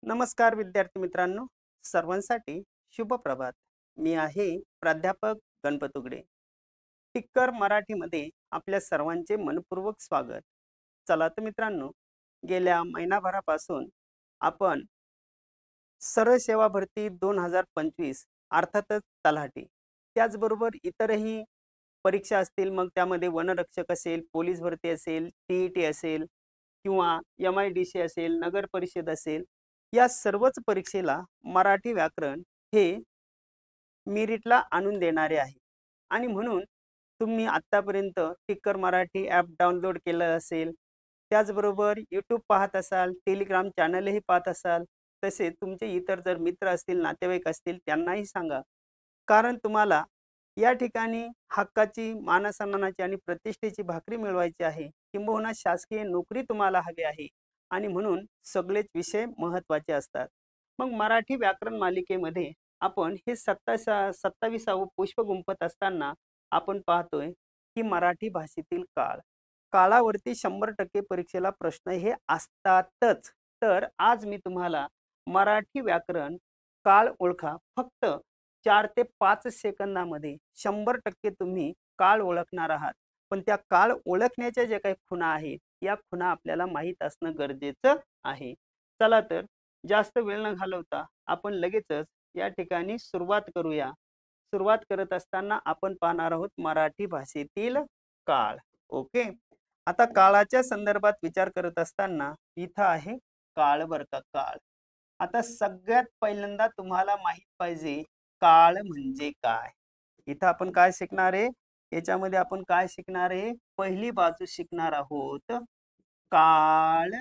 नमस्कार विद्यार्थी मित्रांनो, सर्वांसाठी शुभ प्रभात. मी आहे प्राध्यापक गणपत उगडे. टिक्कर मराठीमध्ये आपल्या सर्वांचे मनपूर्वक स्वागत. चला तर मित्रांनो, गेल्या महिनाभरापासून आपण सरळ सेवा भरती 2025 अर्थातच तलाठी, त्याचबरोबर इतरही परीक्षा असतील, मग त्यामध्ये वनरक्षक असेल, पोलीस भरती असेल, टी-ई-टी असेल किंवा एम-आय-डी-सी असेल, नगर परिषद असेल, या सर्वच परीक्षेला मराठी व्याकरण हे मेरिटला आणून देणारे आहे. आणि म्हणून तुम्ही आत्तापर्यंत टिक्कर मराठी ॲप डाउनलोड केलं असेल, त्याचबरोबर यूट्यूब पाहत असाल, टेलिग्राम चॅनलही पाहत असाल, तसेच तुमचे इतर जर मित्र असतील, नातेवाईक असतील त्यांनाही सांगा. कारण तुम्हाला या ठिकाणी हक्काची, मानसन्मानाची आणि प्रतिष्ठेची भाकरी मिळवायची आहे. किंबहुना शासकीय नोकरी तुम्हाला हवी आहे आणि म्हणून सगळेच विषय महत्त्वाचे असतात. मग मराठी व्याकरण मालिकेमध्ये आपण हे 27वे पुष्प गुंफत असताना आपण पाहतोय की मराठी भाषेतील काळ. काळावरती 100% परीक्षेला प्रश्न हे असतातच. तर आज मी तुम्हाला मराठी व्याकरण काळ ओळखा फक्त 4 ते 5 सेकंदामध्ये 100% तुम्ही काळ ओळखणार आहात. पण त्या काळ ओळखण्याच्या ज्या काही खुणा आहेत, या खुणा आपल्याला माहीत असणं गरजेचं आहे. चला तर जास्त वेळ न घालवता आपण लगेचच या ठिकाणी सुरुवात करूया. सुरुवात करत असताना आपण पाहणार आहोत मराठी भाषेतील काळ. ओके. आता काळाच्या संदर्भात विचार करत असताना इथं आहे काळ बरं का, काळ. आता सगळ्यात पहिल्यांदा तुम्हाला माहित पाहिजे काळ म्हणजे काय? इथं आपण काय शिकणार आहे? याच्यामध्ये आपण काय शिकणार आहे? पहिली बाजू शिकणार आहोत. काळ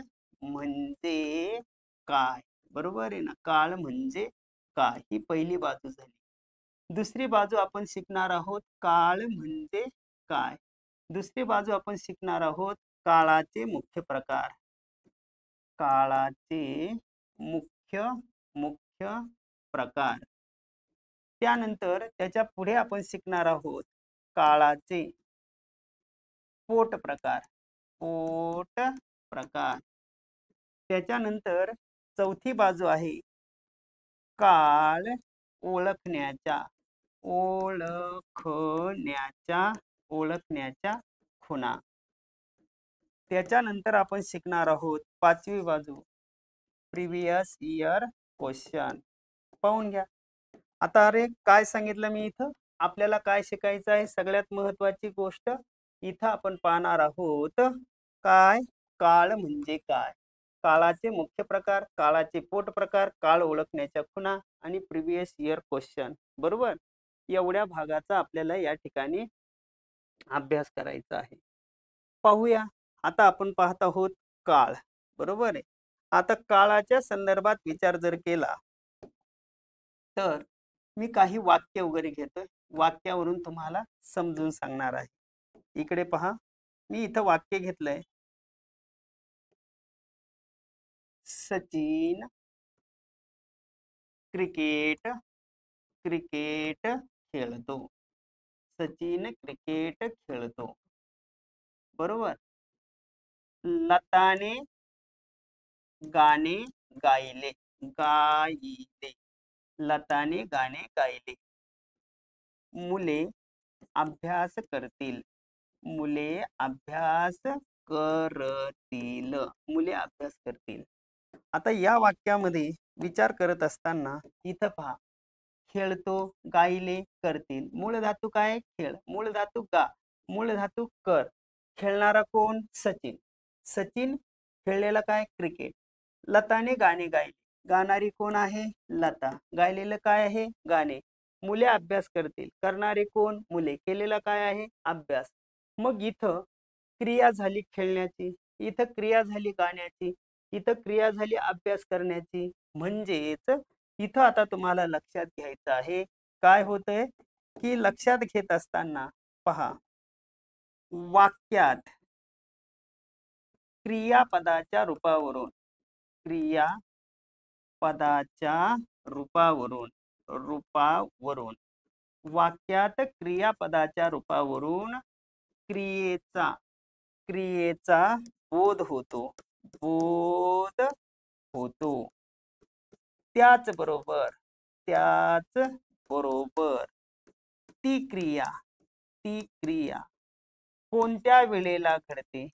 म्हणजे काय? बरोबर आहे ना? काळ म्हणजे काय? ही पहिली बाजू झाली. दुसरी बाजू आपण शिकणार आहोत काळ म्हणजे काय? दुसरी बाजू आपण शिकणार आहोत काळाचे मुख्य प्रकार. काळाचे मुख्य मुख्य प्रकार. त्यानंतर त्याच्या पुढे आपण शिकणार आहोत काळाचे पोट प्रकार. पोट प्रकार. त्याच्यानंतर चौथी बाजू आहे काळ ओळखण्याच्या ओळखण्याच्या ओळखण्याच्या खुणा. त्याच्यानंतर आपण शिकणार आहोत 5वी बाजू प्रिव्हियस इयर क्वेश्चन. पाहून घ्या. आता अरे काय सांगितलं मी इथं? आपल्याला काय शिकायचं आहे? सगळ्यात महत्त्वाची गोष्ट इथं आपण पाहणार आहोत काय? काळ म्हणजे काय? काळाचे मुख्य प्रकार, काळाचे पोट प्रकार, काळ ओळखण्याच्या खुणा आणि प्रिव्हियस इयर क्वेश्चन. बरोबर? एवढ्या भागाचा आपल्याला या ठिकाणी अभ्यास करायचा आहे. पाहूया. आता आपण पाहत आहोत काळ. बरोबर आहे. आता काळाच्या संदर्भात विचार जर केला तर मी काही वाक्य वगैरे घेतोय. वाक्यावरून तुम्हाला समजून सांगणार आहे. इकडे पहा. मी इथं वाक्य घेतलंय. सचिन क्रिकेट क्रिकेट खेळतो. सचिन क्रिकेट खेळतो. बरोबर. लताने गाणे गायले. गायले. लताने गाणे गायले. मुले अभ्यास करतील. मुले अभ्यास करतील. मुले अभ्यास करतील. आता या वाक्यामध्ये विचार करत असताना इथं पहा. खेळतो, गायले, करतील. मूळ धातू काय? खेळ. मूळ धातू गा. मूळ धातू कर. खेळणारा कोण? सचिन. सचिन खेळलेला काय? क्रिकेट. लताने गाणे गायले. गाणारी कोण आहे? लता. गायलेलं काय आहे? गाणे. मुले अभ्यास करतील. करणारे कोण? मुले. केलेला काय आहे? अभ्यास. मग इथं क्रिया झाली खेळण्याची, इथं क्रिया झाली गाण्याची, इथं क्रिया झाली अभ्यास करण्याची. म्हणजेच इथं आता तुम्हाला लक्षात घ्यायचं आहे काय होतंय की लक्षात घेत असताना पहा वाक्यात क्रियापदाच्या रूपावरून क्रियापदाच्या रूपावरून रूपावरून वाक्यात क्रियापदाच्या रूपावरून क्रियेचा क्रियेचा बोध होतो. बोध होतो. त्याचबरोबर त्याचबरोबर ती क्रिया कोणत्या वेळेला घडते,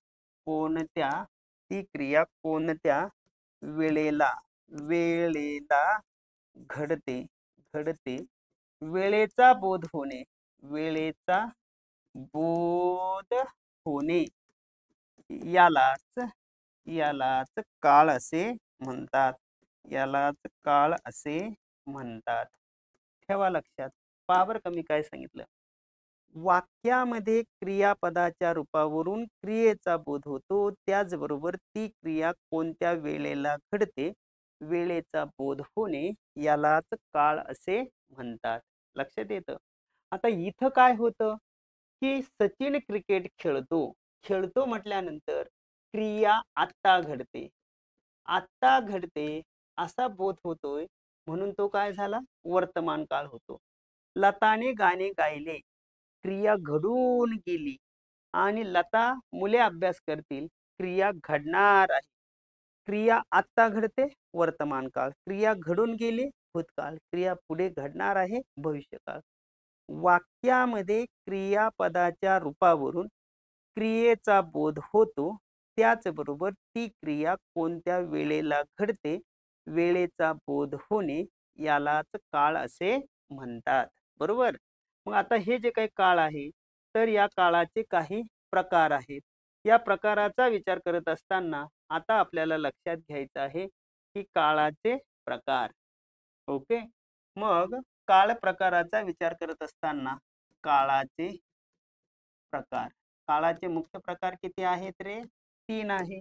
ती क्रिया कोणत्या वेळेला वेळेला घडते घडते वेळेचा बोध होणे, वेळेचा बोध होणे यालाच यालाच काळ असे म्हणतात, यालाच काळ असे म्हणतात. ठेवा लक्षात. पावर कमी काय सांगितलं, वाक्यामध्ये क्रियापदाच्या रूपावरून क्रियेचा बोध होतो, त्याचबरोबर ती क्रिया कोणत्या वेळेला घडते, वेळेचा बोध होणे यालाच काळ असे म्हणतात. लक्षात येतं. आता इथं काय होतं की सचिन क्रिकेट खेळतो, खेळतो म्हटल्यानंतर क्रिया आत्ता घडते, आत्ता घडते असा बोध होतोय, म्हणून तो काय झाला, वर्तमान काळ होतो. लताने गाणे गायले, क्रिया घडून गेली आणि लता मुले अभ्यास करतील, क्रिया घडणार आहे. क्रिया आत्ता घडते वर्तमान काळ, क्रिया घडून गेली भूतकाळ, क्रिया पुढे घडणार आहे भविष्यकाळ. वाक्यामध्ये क्रियापदाच्या रूपावरून क्रियेचा बोध होतो, त्याचबरोबर ती क्रिया कोणत्या वेळेला घडते, वेळेचा बोध होणे यालाच काळ असे म्हणतात. बरोबर. मग आता हे जे काही काळ आहे, तर या काळाचे काही प्रकार आहेत. या प्रकाराचा विचार करत असताना आता आपल्याला लक्षात घ्यायचं आहे की काळाचे प्रकार. ओके. मग काळ प्रकाराचा विचार करत असताना काळाचे प्रकार, काळाचे मुख्य प्रकार किती आहेत रे, 3 आहे.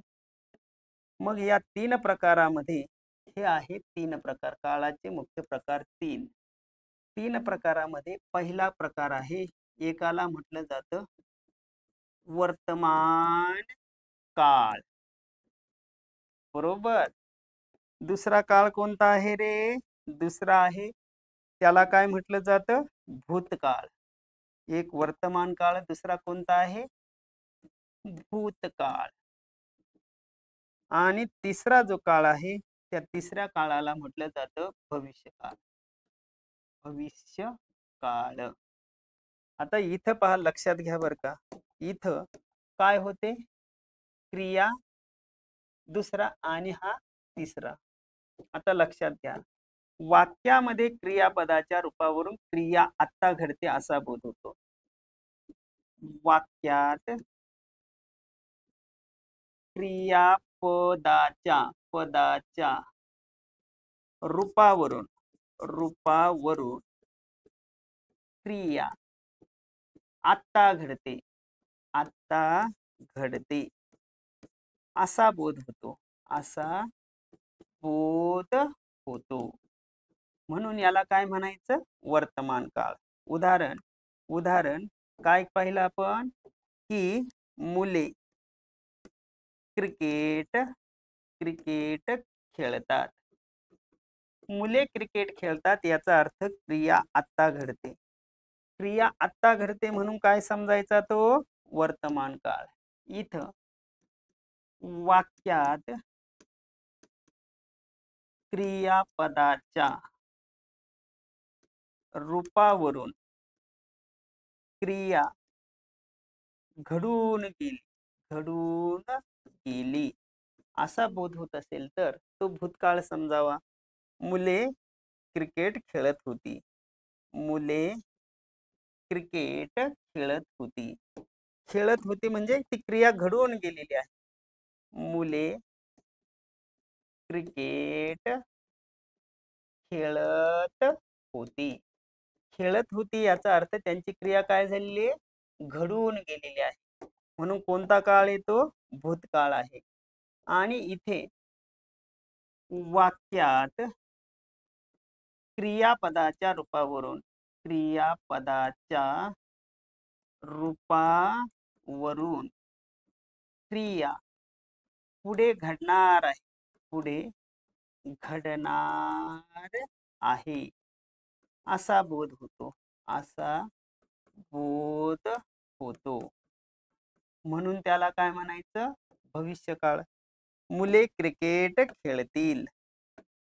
मग या 3 प्रकारामध्ये हे आहेत 3 प्रकार, काळाचे मुख्य प्रकार 3. 3 प्रकारामध्ये पहिला प्रकार आहे, एकाला म्हटलं जातं वर्तमान काळ. बरोबर. दुसरा काळ कोणता आहे रे, दुसरा आहे त्याला काय म्हटलं जातं, भूतकाळ. एक वर्तमान काळ, दुसरा कोणता आहे, भूतकाळ. आणि तिसरा जो काळ आहे त्या तिसऱ्या काळाला म्हटलं जातं भविष्यकाळ, भविष्यकाळ. आता इथं पहा, लक्षात घ्या बर का, इथं काय होते, क्रिया दुसरा आणि हा तिसरा. आता लक्षात घ्या, वाक्यामध्ये क्रियापदाच्या रूपावरून क्रिया आत्ता घडते असा बोध होतो. वाक्यात पदाच्या रूपावरून क्रिया आत्ता घडते असा बोध होतो, म्हणून याला काय म्हणायचं, वर्तमान काळ. उदाहरण काय पाहिलं आपण, की मुले क्रिकेट खेळतात. मुले क्रिकेट खेळतात याचा अर्थ क्रिया आत्ता घडते. क्रिया आत्ता घडते म्हणून काय समजायचा, तो वर्तमान काळ. इथं वाक्यात क्रियापदाच्या रूपावरून क्रिया घडून गेली असा बोध होत असेल तर तो भूतकाळ समजावा. मुले क्रिकेट खेळत होती, मुले क्रिकेट खेळत होती म्हणजे ती क्रिया घडून गेलेली आहे. मुले क्रिकेट खेळत होती याचा अर्थ त्यांची क्रिया काय झालेली आहे, घडून गेलेली आहे, म्हणून कोणता काळ येतो, भूतकाळ आहे. आणि इथे वाक्यात क्रियापदाच्या रूपावरून क्रिया पुढे घडणार आहे असा बोध होतो, म्हणून त्याला काय म्हणायचं, भविष्यकाळ. मुले क्रिकेट खेळतील,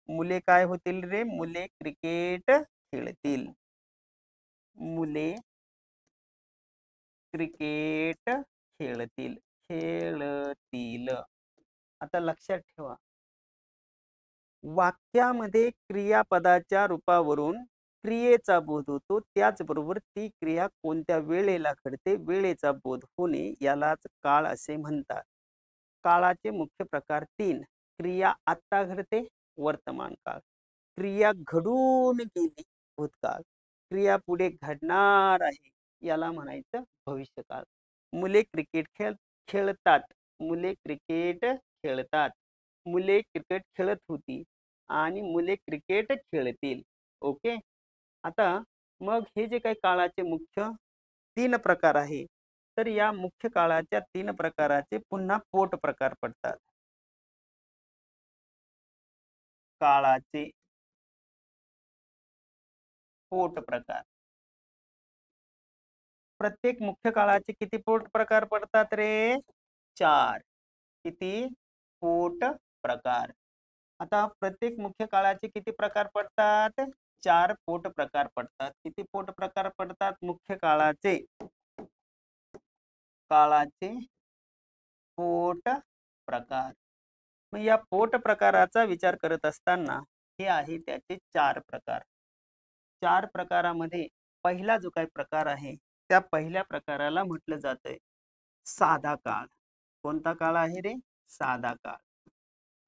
मुले काय होतील रे? मुले क्रिकेट खेळतील. मुले क्रिकेट खेळतील. खेळतील. आता लक्षात ठेवा, वाक्यामध्ये क्रियापदाच्या रूपावरून क्रियेचा बोध होतो. त्याचबरोबर ती क्रिया कोणत्या वेळेला घडते, वेळेचा बोध होणे, यालाच काळ असे म्हणतात. काळाचे मुख्य प्रकार 3. क्रिया आत्ता घडते, वर्तमान काळ. क्रिया घडून गेली, भूतकाळ. क्रिया पुढे घडणार आहे, याला म्हणायचं भविष्यकाळ. मुले क्रिकेट खेळतात. मुले क्रिकेट खेळतात. मुले क्रिकेट खेळत होती आणि मुले क्रिकेट खेळतील. ओके. आता मग हे जे काही काळाचे मुख्य 3 प्रकार आहे, तर या मुख्य काळाच्या 3 प्रकाराचे पुन्हा पोट प्रकार पडतात. काळाचे पोट प्रकार. प्रत्येक मुख्य काळाचे किती पोट प्रकार पडतात रे? 4. किती पोट प्रकार? आता प्रत्येक मुख्य काळाचे किती प्रकार पडतात? 4 पोट प्रकार पडतात. किती पोट प्रकार पडतात मुख्य काळाचे? काळाचे पोट प्रकार. मग या पोट प्रकाराचा विचार करत असताना हे आहे त्याचे 4 प्रकार. 4 प्रकारामध्ये पहिला जो काही प्रकार आहे, त्या पहिल्या प्रकाराला म्हटलं जातंय साधा काळ. कोणता काळ आहे रे? साधा काळ.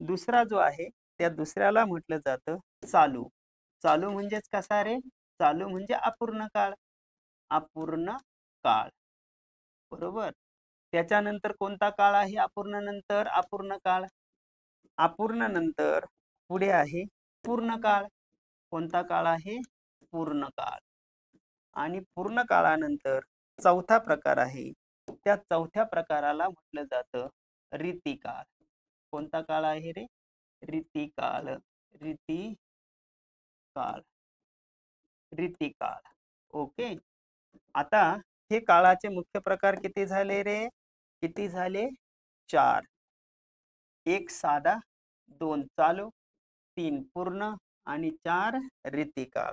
दुसरा जो आहे, त्या दुसऱ्याला म्हटलं जातं चालू. चालू म्हणजेच कसा रे? चालू म्हणजे अपूर्ण काळ. अपूर्ण काळ. बरोबर. त्याच्यानंतर कोणता काळ आहे अपूर्ण नंतर? अपूर्ण काळ. अपूर्ण नंतर पुढे आहे पूर्ण काळ. कोणता काळ आहे? पूर्ण काळ. आणि पूर्ण काळानंतर चौथा प्रकार आहे. त्या चौथ्या प्रकाराला म्हटलं जातं रीतिकाळ. कोणता काळ आहे रे? रीतिकाळ. रीतिकाळ. रीतिकाळ. ओके. आता हे काळाचे मुख्य प्रकार किती झाले रे? किती झाले? 4. 1 साधा, 2 चालू, 3 पूर्ण आणि 4 रीतिकाळ.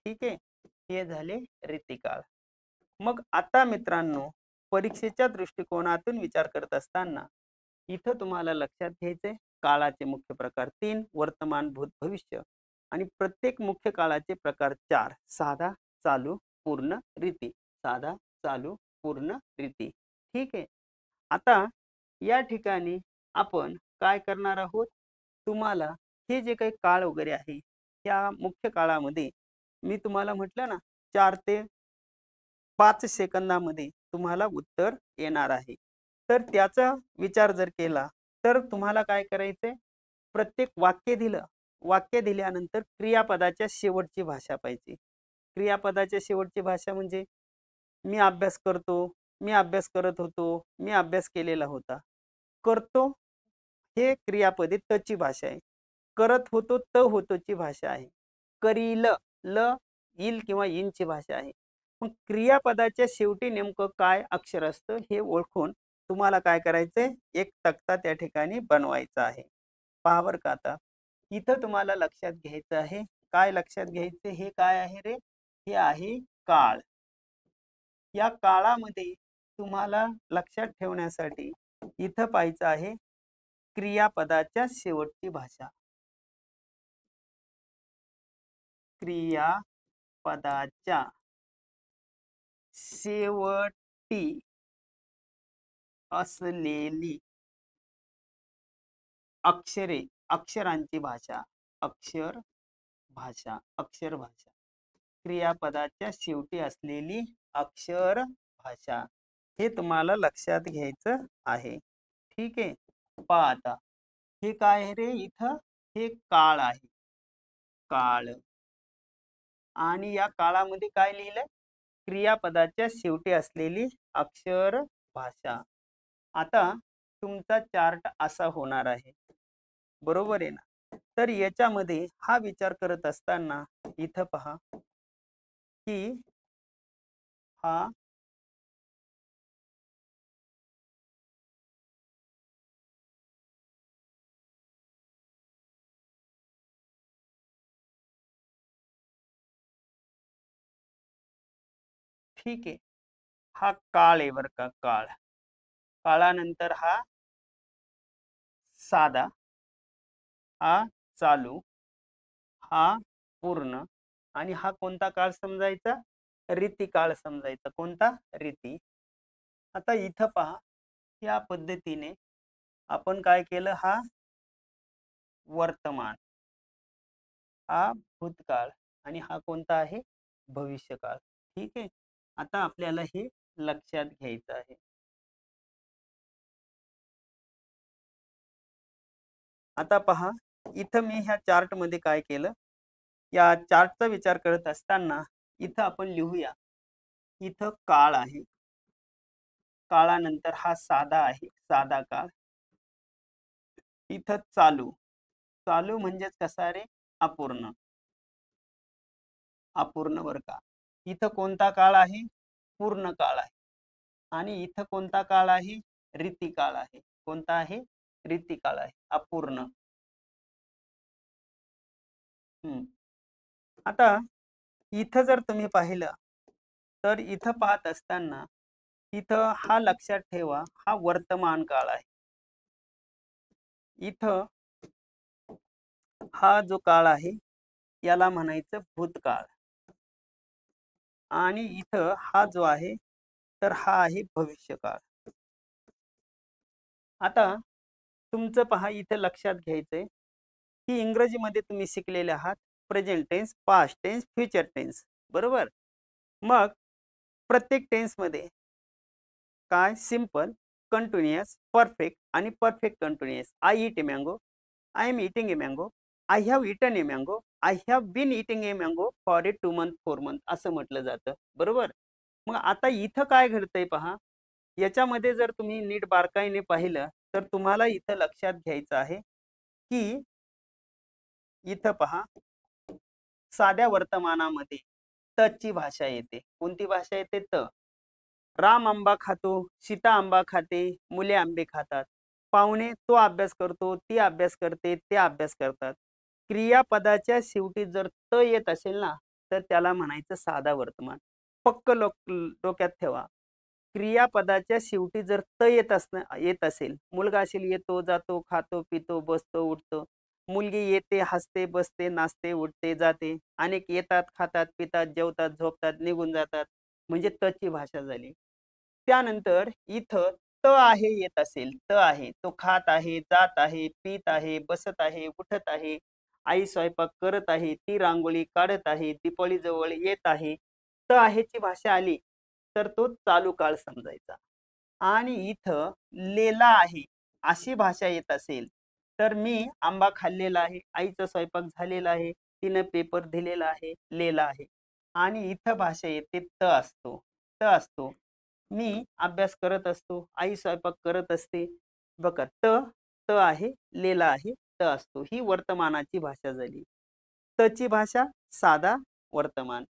ठीक आहे. हे झाले रीतिकाळ. मग आता मित्रांनो, परीक्षेच्या दृष्टिकोनातून विचार करत असताना इथं तुम्हाला लक्षात घ्यायचंय काळाचे मुख्य प्रकार 3, वर्तमान, भूत, भविष्य आणि प्रत्येक मुख्य काळाचे प्रकार 4. साधा, चालू, पूर्ण, रीती. साधा, चालू, पूर्ण, रीती. ठीक आहे. आता या ठिकाणी आपण काय करणार आहोत? तुम्हाला हे जे काही काळ वगैरे आहे, त्या मुख्य काळामध्ये मी तुम्हाला म्हटलं ना 4 ते 5 सेकंदामध्ये तुम्हाला उत्तर येणार आहे. तर त्याचा विचार जर केला, तर तुम्हाला काय करायचंय? प्रत्येक वाक्य दिलं. वाक्य दिल्यानंतर क्रियापदाच्या शेवटची भाषा पाहिजे. क्रियापदाच्या शेवटची भाषा म्हणजे मी अभ्यास करतो, मी अभ्यास करत होतो, मी अभ्यास केलेला होता. करतो हे क्रियापदे तची भाषा आहे. करत होतो त होतोची भाषा आहे. करील ल इल किंवा इनची भाषा आहे. मग क्रियापदाच्या शेवटी नेमकं काय अक्षर असतं हे ओळखून तुम्हाला काय करायचंय? एक तक्ता त्या ठिकाणी बनवायचा आहे. पहा बरं का आता. इथं तुम्हाला लक्षात घ्यायचं आहे. काय लक्षात घ्यायचं? हे काय आहे रे? हे आहे काळ. या काळामध्ये तुम्हाला लक्षात ठेवण्यासाठी इथं पाहायचं आहे क्रियापदाच्या शेवटची भाषा. क्रियापदाच्या शेवटी असलेली अक्षरे, अक्षरांची भाषा. अक्षर भाषा. अक्षर भाषा. क्रियापदाच्या शेवटी असलेली अक्षर भाषा. हे तुम्हाला लक्षात घ्यायचं आहे. ठीक आहे. पहा आता. हे काय आहे रे इथं? हे काळ आहे. काळ. आणि या काळामध्ये काय लिहिलंय? क्रियापदाच्या शेवटी असलेली अक्षर भाषा. आता तुमचा चार्ट असा होणार आहे. बरोबर आहे ना? तर याच्यामध्ये हा विचार करत असताना इथं पहा की हा ठीक आहे. हा काळ आहे बरं का, काळ. काळानंतर हा साधा, हा चालू, हा पूर्ण आणि हा कोणता काळ समजायचा? रीती काळ समजायचा. कोणता? रीती. आता इथं पहा, या पद्धतीने आपण काय केलं? हा वर्तमान, हा भूतकाळ आणि हा कोणता आहे? भविष्यकाळ. ठीक आहे. आता आपल्याला हे लक्षात घ्यायचं आहे. आता पहा, इथं मी ह्या चार्ट मध्ये काय केलं? या चार्टचा विचार करत असताना इथं आपण लिहूया. इथं काळ आहे, काळानंतर हा साधा आहे, साधा काळ. इथं चालू, चालू म्हणजेच कसा रे? अपूर्ण, अपूर्ण बर का. इथं कोणता काळ आहे? पूर्ण काळ आहे. आणि इथं कोणता काळ आहे? रीती काळ आहे. कोणता आहे? रीती काळ आहे, अपूर्ण. हम्म. आता इथं जर तुम्ही पाहिलं, तर इथं पाहत असताना इथं हा लक्षात ठेवा, हा वर्तमान काळ आहे. इथं हा जो काळ आहे याला म्हणायचं भूतकाळ आणि इथं हा जो आहे तर हा आहे भविष्यकाळ. आता तुमचं पहा, इथे लक्षात घ्यायचंय की इंग्रजीमध्ये तुम्ही शिकलेले आहात present tense, past tense, future tense, बरोबर? मग प्रत्येक टेन्समध्ये काय? सिंपल, कंटिन्युअस, परफेक्ट आणि perfect continuous. I eat a mango, I am eating a mango, I have eaten a mango, I have been eating a mango for a 2 month 4 month असं म्हटलं जातं, बरोबर? मग आता इथं काय घडतंय पहा, याच्यामध्ये जर तुम्ही नीट बारकाईने पाहिलं तर तुम्हाला इथं लक्षात घ्यायचं आहे की इथं पहा, साध्या वर्तमानामध्ये तची भाषा येते. कोणती भाषा येते? त. राम आंबा खातो, सीता आंबा खाते, मुले आंबे खातात. पाहुणे तो अभ्यास करतो, ती अभ्यास करते, ते अभ्यास करतात. क्रियापदाच्या शेवटी जर त येत असेल ना, तर त्याला म्हणायचं साधा वर्तमान. पक्क डोक्यात ठेवा. क्रियापदाच्या शेवटी जर त येत असेल, मुलगा असेल, येतो, जातो, खातो, पितो, बसतो, उठतो. मुलगी येते, हसते, बसते, नाचते, उठते, जाते. अनेक येतात, खातात, पितात, जेवतात, झोपतात, निघून जातात. म्हणजे तची भाषा झाली. त्यानंतर इथं त आहे येत असेल, त आहे, तो खात आहे, जात आहे, पीत आहे, बसत आहे, उठत आहे, आई स्वयंपाक करत आहे, ती रांगोळी काढत आहे, दीपावली जवळ येत आहे. त आहेची भाषा आली तर तो चालू काळ समजायचा. आणि इथं लेला आहे अशी भाषा येत असेल तर मी आंबा खाल्लेला आहे, आईचा स्वयंपाक झालेला आहे, तिनं पेपर दिलेला आहे, लेला आहे. आणि इथं भाषा येते त असतो, त असतो. मी अभ्यास करत असतो, आई स्वयंपाक करत असते. बघा, त, त आहे, लेला आहे, त असतो. ही वर्तमानाची भाषा झाली. तची भाषा साधा वर्तमान,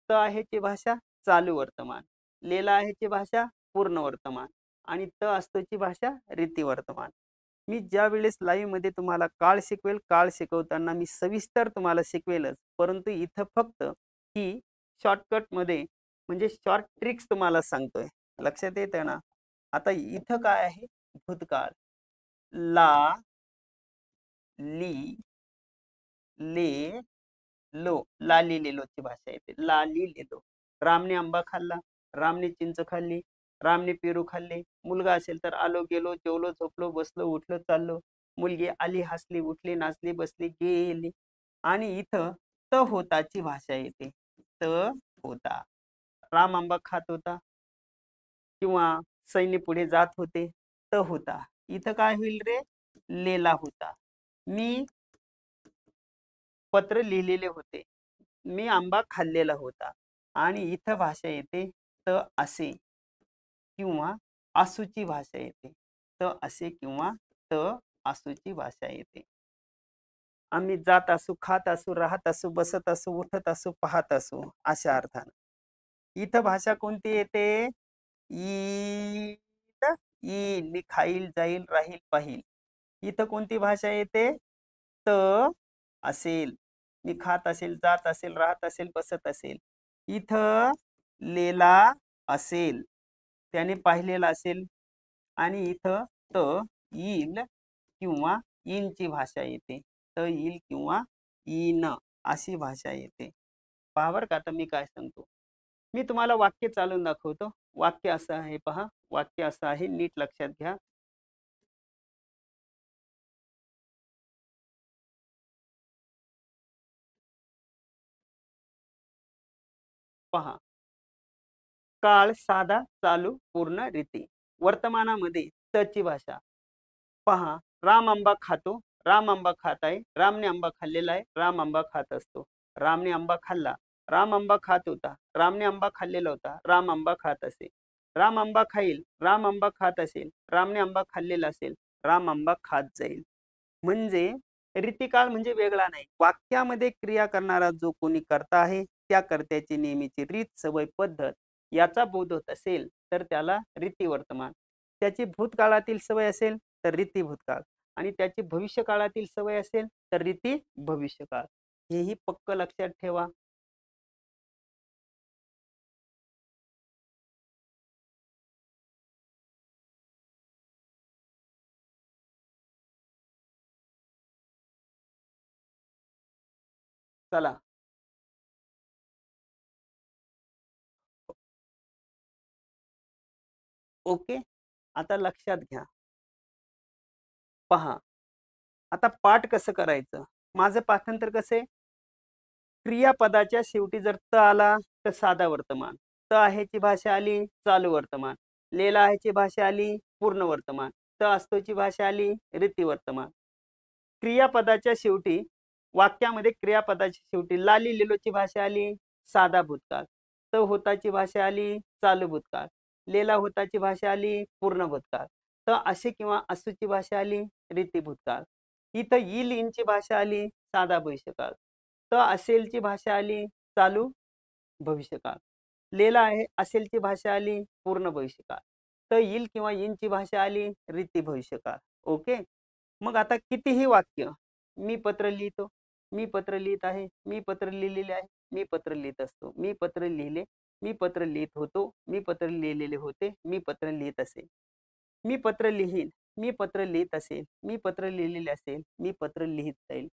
त आहेची भाषा चालू वर्तमान, लेला आहेची भाषा पूर्ण वर्तमान आणि त असतोची भाषा रीती वर्तमान. मी ज्या वेळेस लाईव्ह मध्ये तुम्हाला काळ शिकवेल, काळ शिकवताना मी सविस्तर तुम्हाला शिकवेलच, परंतु इथं फक्त ही शॉर्टकट मध्ये म्हणजे शॉर्ट ट्रिक्स तुम्हाला सांगतोय. लक्षात येतं ना? आता इथं काय आहे? भूतकाळ. ला, ली, ले, लो, लाली लेलोची भाषा येते. लाली लेलो. रामने आंबा खाल्ला, रामने चिंच खाल्ली, रामने पेरू खाल्ले. मुलगा असेल तर आलो, गेलो, जेवलो, झोपलो, बसलो, उठलो, चाललो. मुलगी आली, हसली, उठली, नाचली, बसली, गेली. आणि इथं त होताची भाषा येते. त होता. राम आंबा खात होता किंवा सैन्य पुढे जात होते, त होता. इथं काय होईल रे? लेला होता. मी पत्र लिहिलेले होते. मी आंबा खाल्लेला होता. आणि इथं भाषा येते त असे किंवा आसूची भाषा येते. त असे किंवा त आसूची भाषा येते. आम्ही जात असू, खात असू, राहत असू, बसत असू, उठत असू, पाहत असू अशा अर्थानं. इथं भाषा कोणती येते? ईद, येईल, मी खाईल, जाईल, राहील, पाहील. इथं कोणती भाषा येते? त असेल, मी खात असेल, जात असेल, राहत असेल, बसत असेल. इथं लेला असेल, त्याने पाहिलेला असेल. आणि इथं त येईल किंवा ईनची भाषा येते. त येईल किंवा ईन अशी भाषा येते. पहा बरं का, आता मी काय सांगतो. मी तुम्हाला वाक्य चालून दाखवतो. वाक्य असं आहे पहा. वाक्य असं आहे, नीट लक्षात घ्या. पहा, काळ साधा चालू पूर्ण रीती. वर्तमानामध्ये तची भाषा. पहा, राम आंबा खातो. राम आंबा खात आहे. रामने आंबा खाल्लेला आहे. राम आंबा खात असतो. रामने आंबा खाल्ला. राम आंबा खात होता. रामने आंबा खाल्लेला होता. राम आंबा खात असे. राम आंबा खाईल. राम आंबा खात असेल. रामने आंबा खाल्लेला असेल. राम आंबा खात जाईल. म्हणजे रीतिकाळ म्हणजे वेगळा नाही. वाक्यामध्ये क्रिया करणारा जो कोणी कर्ता आहे, त्या कर्त्याची नेहमीची रीत, सवय, पद्धत याचा बोध होत असेल तर त्याला रीती वर्तमान. त्याची भूतकाळातील सवय असेल तर रीती भूतकाळ, आणि त्याची भविष्यकाळातील सवय असेल तर रीती भविष्यकाळ. हेही पक्क लक्षात ठेवा. चला. ओके. आता लक्षात घ्या. पहा, आता पाठ कसं करायचं. माझं पाठांतर कसं आहे. क्रियापदाच्या शेवटी जर त आला तर साधा वर्तमान. त आहेची भाषा आली चालू वर्तमान. लेला आहेची भाषा आली पूर्ण वर्तमान. त असतोची भाषा आली रीती वर्तमान. क्रियापदाच्या शेवटी, वाक्यामध्ये क्रियापदाच्या शेवटी लाली लिलोची भाषा आली साधा भूतकाळ. त होताची भाषा आली चालू भूतकाळ. लेला होताची भाषा आली पूर्ण भूतकाळ. त असे किंवा असूची भाषा आली रीती भूतकाळ. इथं येईल इंची भाषा आली साधा भविष्यकाळ. त असेलची भाषा आली चालू भविष्यकाळ. लेला आहे असेलची भाषा आली पूर्ण भविष्यकाळ. त येईल किंवा येईनची भाषा आली रीती भविष्यकाळ. ओके. मग आता कितीही वाक्य. मी पत्र लिहितो. मी पत्र लिहित आहे. मी पत्र लिहिलेले आहे. मी पत्र लिहित असतो. मी पत्र लिहिले. मी पत्र लिहित होतो. मी पत्र लिहिलेले होते. मी पत्र लिहित असेल. मी पत्र लिहीन. मी पत्र लिहित असेल. मी पत्र लिहिलेले असेल. मी पत्र लिहित जाईल.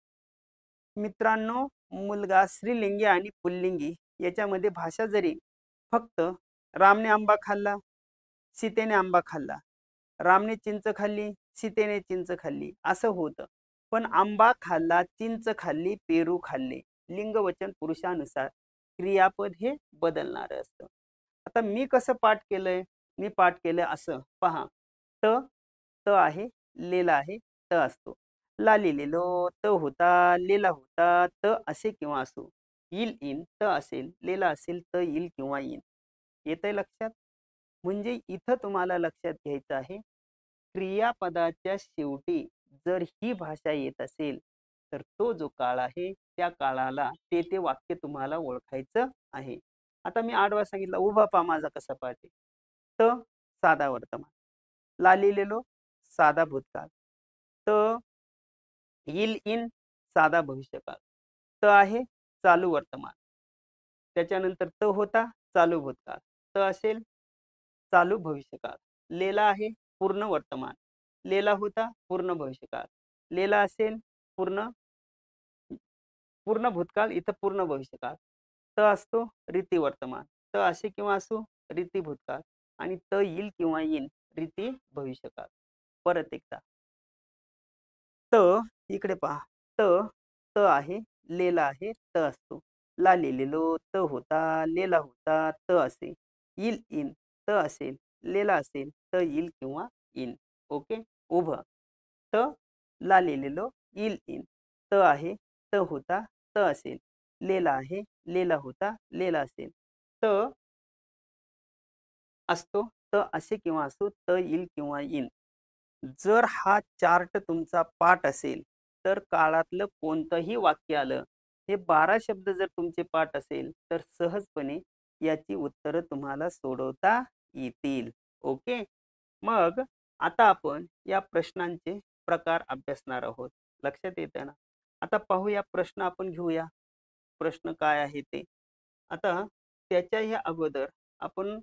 मित्रांनो, मुलगा स्त्रीलिंगी आणि पुल्लिंगी याच्यामध्ये भाषा जरी फक्त रामने आंबा खाल्ला, सीतेने आंबा खाल्ला, रामने चिंच खाल्ली, सीतेने चिंच खाल्ली असं होतं. पण आंबा खाल्ला, चिंच खाल्ली, पेरू खाल्ले, लिंग वचन पुरुषानुसार क्रियापद हे बदलणारं असतं. आता मी कसं पाठ केलंय. मी पाठ केलंय असं पहा. त त आहे, लेला आहे, त असतो. ला लिहिलेलो, त होता, लेला होता, त असे किंवा असो. येईल इन, त असेल, लेला असेल, त येईल किंवा येईन. येतंय लक्षात? म्हणजे इथं तुम्हाला लक्षात घ्यायचं आहे, क्रियापदाच्या शेवटी जर ही भाषा येत असेल, तर तो जो काळ आहे, त्या काळाला ते वाक्य तुम्हाला ओळखायचं आहे. आता मी आडवा सांगितला, उभा पहा माझा कसा पाठ आहे. त साधा वर्तमान. ला लिहिलेलो साधा भूतकाळ. त येईल इन साधा भविष्यकाळ. त आहे चालू वर्तमान. त्याच्यानंतर त होता चालू भूतकाळ. त असेल चालू भविष्यकाळ. लेला आहे पूर्ण वर्तमान. लेला होता पूर्ण भविष्यकाळ. लेला असेल पूर्ण पूर्ण भूतकाळ, इथं पूर्ण भविष्यकाळ. त असतो रीती वर्तमान. त असे किंवा असो रीती भूतकाळ, आणि त येईल किंवा येईन रीती भविष्यकाळ. परत एकदा. त इकडे पहा. त त आहे, लेला आहे, त असतो. ला लिहिलेलो, त होता, लेला होता, त असे. येईल इन, त असेल, लेला असेल, त येईल किंवा इन. ओके. उभं. त ला लिहिलेलो, येईल इन. त आहे, त होता, त असेल. लेला आहे, लेला होता, लेला असेल. त असतो, त असे किंवा असो, त येईल किंवा येईन. जर हा चार्ट तुमचा पाठ असेल, तर काळातलं कोणतंही वाक्य आलं, हे 12 शब्द जर तुमचे पाठ असेल, तर सहजपणे याची उत्तरं तुम्हाला सोडवता येतील. ओके. मग आता आपण या प्रश्नांचे प्रकार अभ्यासणार आहोत. लक्षात येतं ना? आता पाहूया प्रश्न आपण घेऊया. प्रश्न काय आहे ते. आता त्याच्याही अगोदर आपण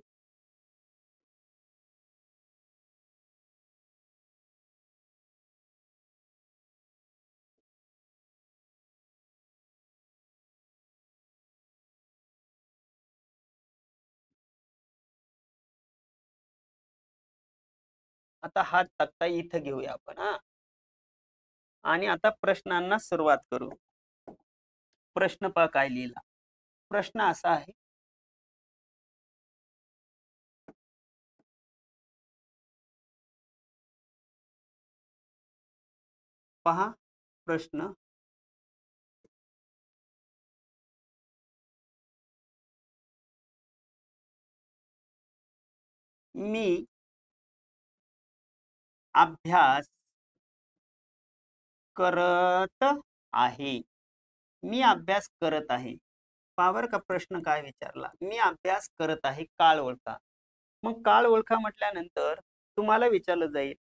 आता हा तक्ता इथं घेऊया आपण हा. आणि आता प्रश्नांना सुरुवात करू. प्रश्न पहा काय लिहिला. प्रश्न असा आहे, पहा प्रश्न. मी अभ्यास करत आहे. मी अभ्यास करत आहे. पहा बरं का प्रश्न काय विचारला. मी अभ्यास करत आहे, काळ ओळखा. मग काळ ओळखा म्हटल्यानंतर तुम्हाला विचारलं जाईल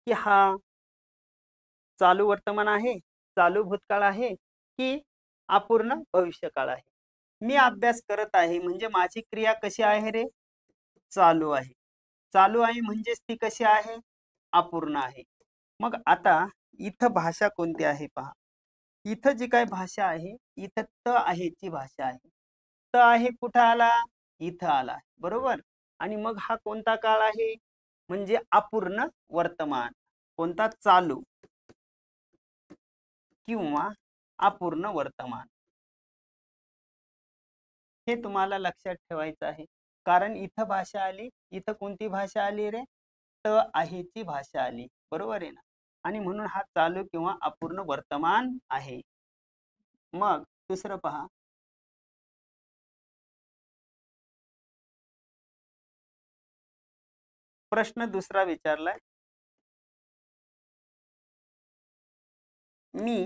की हा चालू वर्तमान आहे, चालू भूतकाळ आहे की अपूर्ण भविष्यकाळ आहे. मी अभ्यास करत आहे म्हणजे माझी क्रिया कशी आहे रे? चालू आहे. चालू आहे म्हणजेच ती कशी आहे? अपूर्ण आहे. मग आता इथं भाषा कोणती आहे पहा. इथं जी काही भाषा आहे, इथं त आहे ची भाषा आहे. त आहे कुठं आला? इथं आला. बरोबर? आणि मग हा कोणता काळ आहे? म्हणजे अपूर्ण वर्तमान. कोणता? चालू किंवा अपूर्ण वर्तमान. हे तुम्हाला लक्षात ठेवायचं आहे. कारण इथं भाषा आली, इथं कोणती भाषा आली रे? त आहेची भाषा आली. बरोबर आहे ना? आणि म्हणून हा चालू किंवा अपूर्ण वर्तमान आहे. मग दुसरं पहा. प्रश्न दुसरा विचारलाय. मी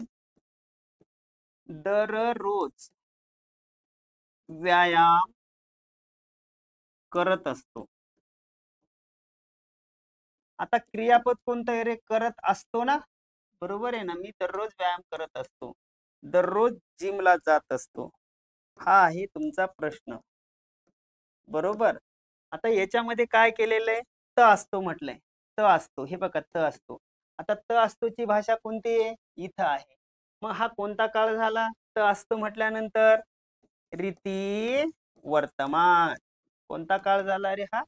दररोज व्यायाम करत असतो. आता क्रियापद कोणतं आहे रे? करत असतो ना? बरोबर आहे ना? मी दररोज व्यायाम करत असतो. दररोज जिमला जात असतो. हा आहे तुमचा प्रश्न. बरोबर. आता याच्यामध्ये काय केलेलं आहे? त असतो म्हटलंय. त असतो. हे बघा त असतो. आता त असतोची भाषा कोणती आहे? इथं आहे. मग हा कोणता काळ झाला? त असतो म्हटल्यानंतर रीती वर्तमान. कोणता काळ झाला रे हा?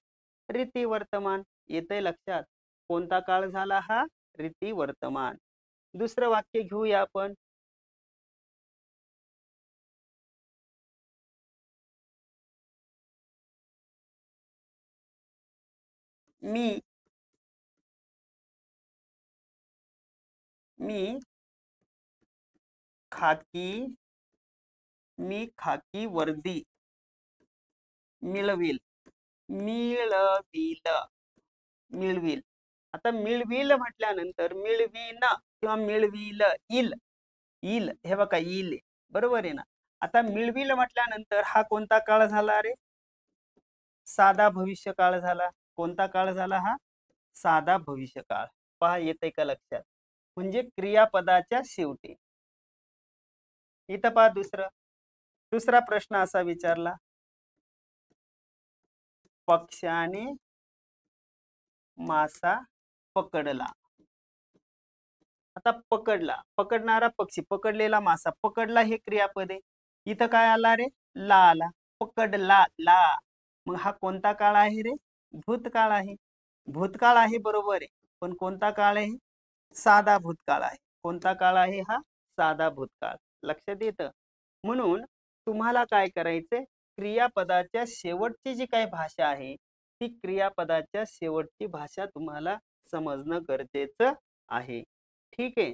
रीती वर्तमान. येतंय लक्षात? कोणता काळ झाला हा? रीती वर्तमान. दुसरं वाक्य घेऊया आपण. मी मी खाकी मी खाकी वर्दी मिळवील. मिळविल. मिळविल. आता मिळविल म्हटल्यानंतर मिळवीन किंवा मिळविल इल. इल हे बघा इल. बरोबर आहे ना? आता मिळविल म्हटल्यानंतर हा कोणता काळ झाला रे? साधा भविष्य काळ झाला. कोणता काळ झाला हा? साधा भविष्य काळ. पहा येते का लक्षात? म्हणजे क्रियापदाच्या शेवटी. इथं पहा दुसरं. दुसरा प्रश्न असा विचारला. पक्षाने मासा पकडला. आता पकडला. पकडणारा पक्षी, पकडलेला मासा, पकडला हे क्रियापद आहे. इथं काय आला रे? ला आला. पकडला ला. मग हा कोणता काळ आहे रे? भूतकाळ आहे. भूतकाळ आहे बरोबर आहे. पण कोणता काळ आहे? साधा भूतकाळ आहे. कोणता काळ आहे हा? साधा भूतकाळ. लक्षात येतं? म्हणून तुम्हाला काय करायचंय? क्रियापदाच्या शेवटची जी काही भाषा आहे, ती क्रियापदाच्या शेवटची भाषा तुम्हाला समजणं गरजेचं आहे. ठीक आहे.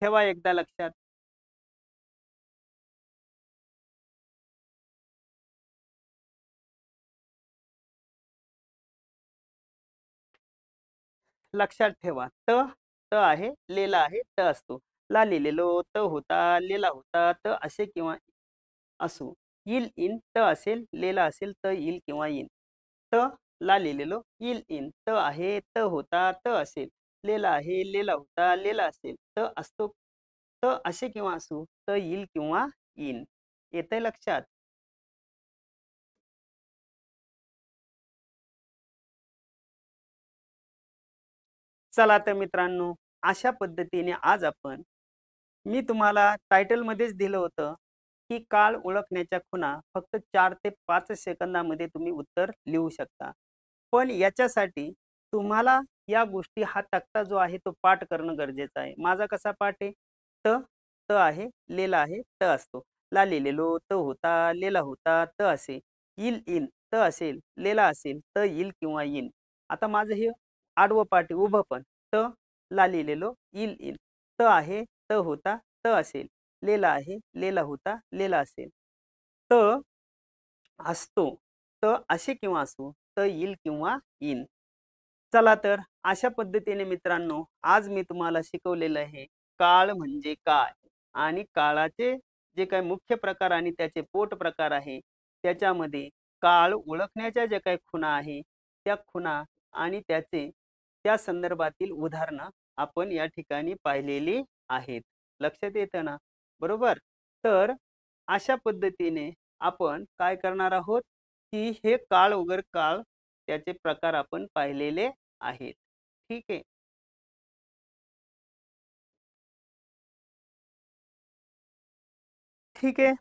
ठेवा एकदा लक्षात. लक्षात ठेवा. त, त आहे, लेला आहे, त असतो. ला लिहिलेलो त होता, लेला होता, त असे किंवा असू. येईल इन त असेल, लेला असेल त येईल किंवा येईन. त ला लिहिलेलो येईल इन. त आहे, त होता, त असेल. लेला आहे, लेला होता, लेला असेल. त असतो, त असे किंवा असू, त येईल किंवा येईन. येतंय लक्षात? चला तर मित्रांनो, अशा पद्धतीने आज आपण मी तुम्हाला टायटलमध्येच दिलं होतं, की काळ ओळखण्याच्या खुणा फक्त 4 ते 5 सेकंदामध्ये तुम्ही उत्तर लिहू शकता. पण याच्यासाठी तुम्हाला या गोष्टी हा तक्ता जो आहे तो पाठ करणं गरजेचं आहे. माझा कसा पाठ आहे? त, त आहे, लेला आहे, त असतो. ला लिहिलेलो, त होता, लेला होता, त असे. येईल, इन, त असेल, लेला असेल, त येईल किंवा येईन. आता माझं हे आडवं पाठ आहे, उभं पण. त, ला लिहिलेलो, येईल, इन. त आहे, त होता, त असेल. लेला आहे, लेला होता, लेला असेल. त असतो. त असे किंवा असू, त येईल किंवा येईन. चला तर अशा पद्धतीने मित्रांनो, आज मी तुम्हाला शिकवलेलं आहे, काळ म्हणजे काय? आणि काळाचे जे काही मुख्य प्रकार आणि त्याचे पोट प्रकार आहे, त्याच्यामध्ये काळ ओळखण्याच्या ज्या काही खुणा आहे, त्या खुणा आणि त्या संदर्भातील उदाहरणं आपण या ठिकाणी पाहिलेली आहेत. लक्षात येतं ना? बरोबर? तर अशा पद्धतीने आपण काय करणार आहोत, की हे काळ वगैरे काळ त्याचे प्रकार आपण पाहिलेले आहेत. ठीक आहे. ठीक आहे.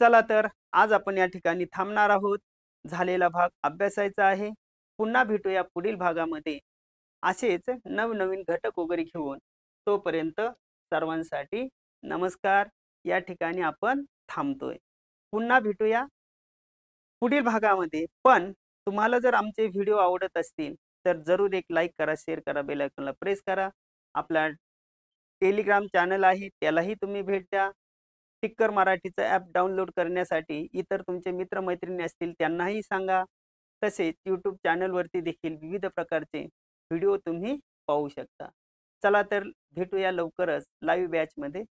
चला तर आज आपण या ठिकाणी थांबणार आहोत. झालेला भाग अभ्यासायचा आहे. पुन्हा भेटूया पुढील भागामध्ये. असेच नवनवीन घटक वगैरे घेऊन. तोपर्यंत सर्वांसाठी नमस्कार. या ठिकाणी आपण थांबतोय. पुन्हा भेटूया पुढील भागामध्ये. पण तुम्हाला जर आमचे व्हिडिओ आवडत असतील, तर जरूर एक लाईक करा, शेअर करा, बेल आयकॉनला प्रेस करा. आपला टेलिग्राम चॅनल आहे, त्यालाही तुम्ही भेट द्या. टिक्कर मराठीचं ॲप डाउनलोड करण्यासाठी इतर तुमचे मित्र-मैत्रिणी असतील त्यांनाही सांगा. तसेच YouTube चॅनलवरती देखील विविध प्रकारचे व्हिडिओ तुम्ही पाहू शकता. चला तर भेटूया लवकरच लाईव्ह बॅचमध्ये.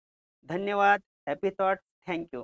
धन्यवाद. Happy thoughts. Thank you.